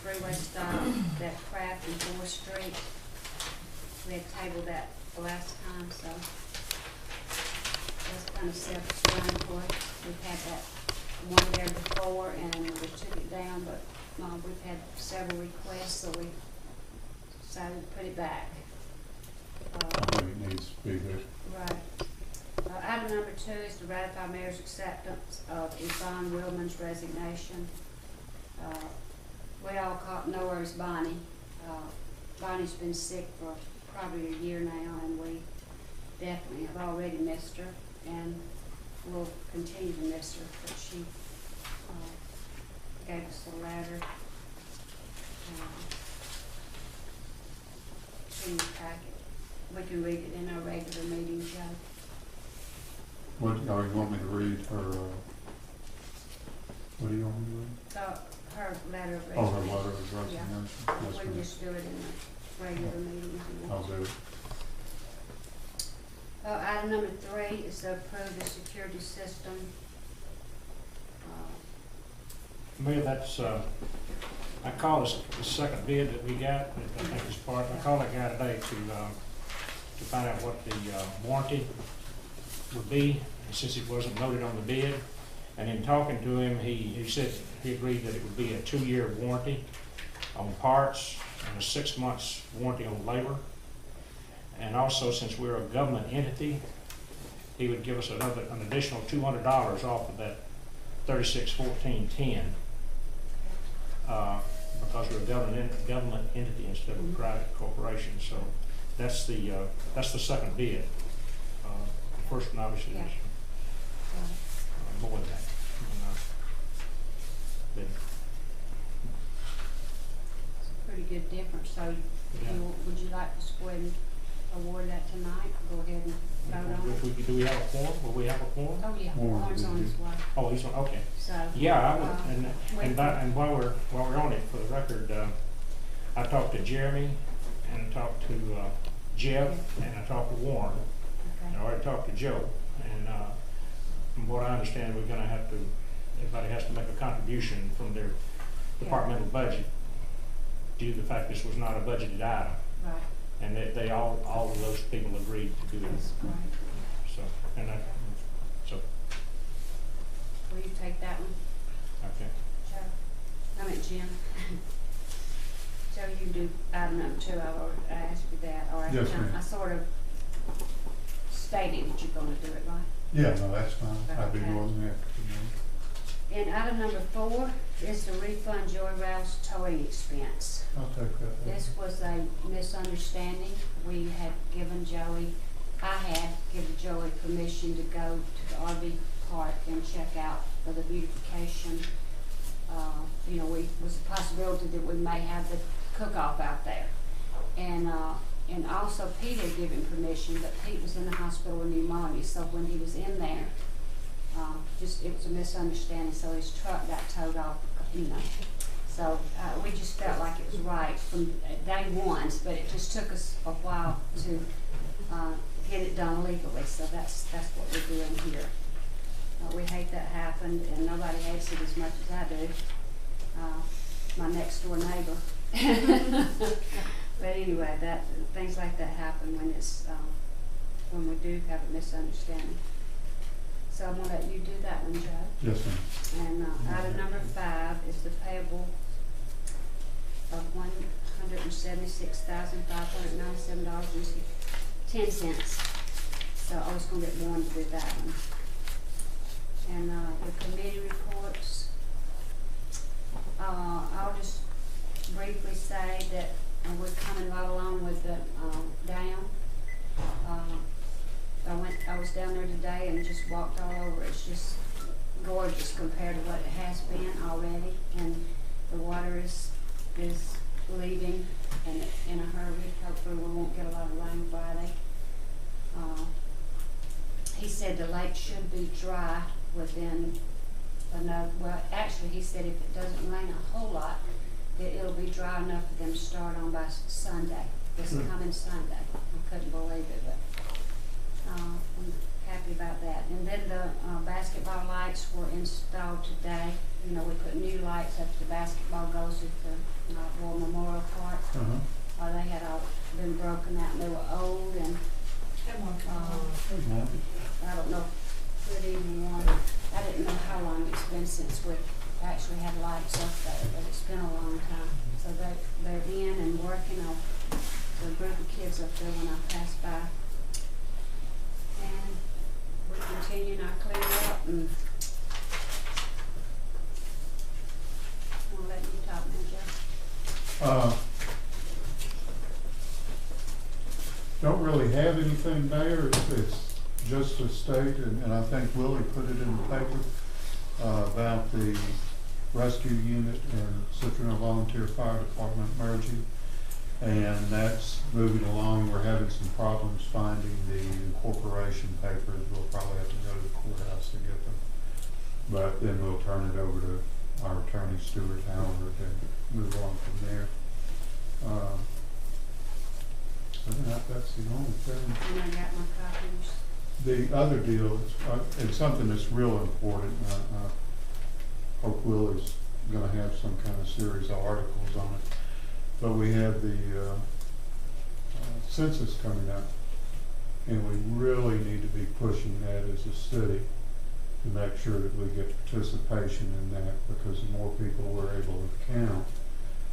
freeway stop, that Craft and 4th Street. We had tabled that the last time, so that's kind of self-explanatory. We've had that one there before and we took it down, but we've had several requests, so we decided to put it back. I think it needs to be there. Right. Item number 2 is to ratify mayor's acceptance of Yvonne Willman's resignation. We all know her as Bonnie. Bonnie's been sick for probably a year now, and we definitely have already missed her, and we'll continue to miss her. But she gave us a letter in the packet. We can read it in our regular meeting, Joe. What, you want me to read her, what do you want me to read? Her letter of Oh, resignation. her letter of resignation? Yeah. Yes, We can ma'am. just do it in the regular meeting. I'll do it. Item number 3 is to approve the security system. Mayor, that's, I called the second bid that we got, I think is part, I called that guy today to find out what the warranty would be, since it wasn't noted on the bid. And in talking to him, he said he agreed that it would be a 2-year warranty on parts and a 6 months warranty on labor. And also, since we're a government entity, he would give us an additional $200 off of that $3614.10 because we're a government entity instead of a private corporation. So that's the second bid. The first one obviously Yeah. is more than that. Bid. It's a pretty good difference. So Yeah. would you like us to go ahead and award that tonight? Go ahead and vote on it. Do we have a quorum? Will we have a quorum? Oh, yeah, Warren, Warren's on did his you? way. Oh, he's on, okay. So. Yeah, I would, and while we're on it, for the record, I talked to Jeremy, and I talked to Jeff, and I talked to Warren, and I Okay. already talked to Joe. And from what I understand, we're gonna have to, everybody has to make a contribution from their departmental budget due to the fact this was not a budgeted item. Right. And they all of those people agreed to do it. That's right. So, so, Will you take that one, okay. Joe? I mean, Jim. Joe, you do item number 2. I asked you that, or Yes, ma'am. I sort of stated that you're gonna do it, right? Yeah, no, that's fine. I'd be Okay. more than happy to do it. And item number 4 is to refund Joey Rouse towing expense. I'll take that. This was a misunderstanding. We had given Joey, I had given Joey permission to go to the RV park and check out for the beautification. You know, was a possibility that we may have the cook-off out there. And also Pete had given permission, but Pete was in the hospital with pneumonia, so when he was in there, it was a misunderstanding, so his truck got towed off, you know. So we just felt like it was right from day one, but it just took us a while to get it done legally, so that's what we're doing here. We hate that happened, and nobody hates it as much as I do. My next door neighbor. But anyway, things like that happen when it's when we do have a misunderstanding. So I'm gonna let you do that one, Joe. Yes, ma'am. And item number 5 is the payable of $176,597.10. So I was gonna get Warren to do that one. And the committee reports, I'll just briefly say that we're coming right along with the dam. I was down there today and just walked all over. It's just gorgeous compared to what it has been already, and the water is leaving and in a hurry. Hopefully we won't get a lot of rain Friday. He said the lake should be dry within well, actually he said if it doesn't rain a whole lot, that it'll be dry enough for them to start on by Sunday, this coming Sunday. I couldn't believe it, but I'm happy about that. And then the basketball lights were installed today. You know, we put new lights up to the basketball goals at the been broken out, and they were old, and, I don't know, good evening, one, I didn't know how long it's been since we actually had lights up there, but it's been a long time. So they're in and working on, the group of kids up there when I pass by. And we're continuing our clean up, and I'll let you talk now, Joe. Don't really have anything there, it's just a state, and I think Willie put it in the paper, about the rescue unit and Citronelle Volunteer Fire Department merging. And that's moving along. We're having some problems finding the incorporation papers. We'll probably have to go to the courthouse to get them. But then we'll turn it over to our attorney, Stuart Howard, and move on from there. I think that's the only thing. And I got my copies. The other deal, it's something that's real important. I hope Willie's gonna have some kind of series of articles on it. But we have the census coming up, and we really need to be pushing that as a city to make sure that we get participation in that, because the more people we're able to count,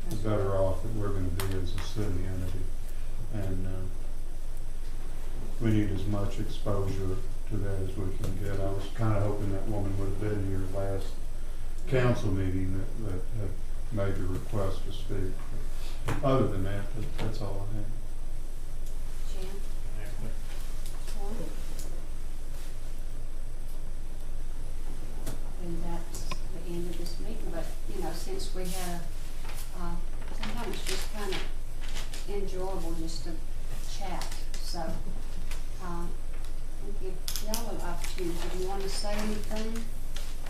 the better off that we're gonna be as a city entity. And we need as much exposure to that as we can get. I was kind of hoping that woman would have been here last council meeting that had made the request to speak. But other than that, that's all I have. Jim? And that's the end of this meeting, but, you know, since we had sometimes it's just kind of enjoyable just to chat, so, I'll give y'all an opportunity. Do you want to say anything?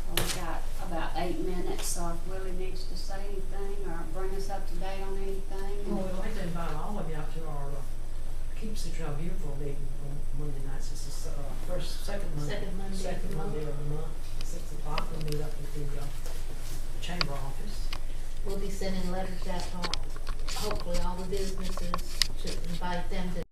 Well, we got about 8 minutes, so if Willie needs to say anything or bring us up to date on anything. Well, we'd like to invite all of you out to our Keep Citronelle Beautiful meeting on Monday nights. It's the second Monday of the month, 6 o'clock. We'll meet up at the chamber office. We'll be sending letters out to hopefully all the businesses to invite them to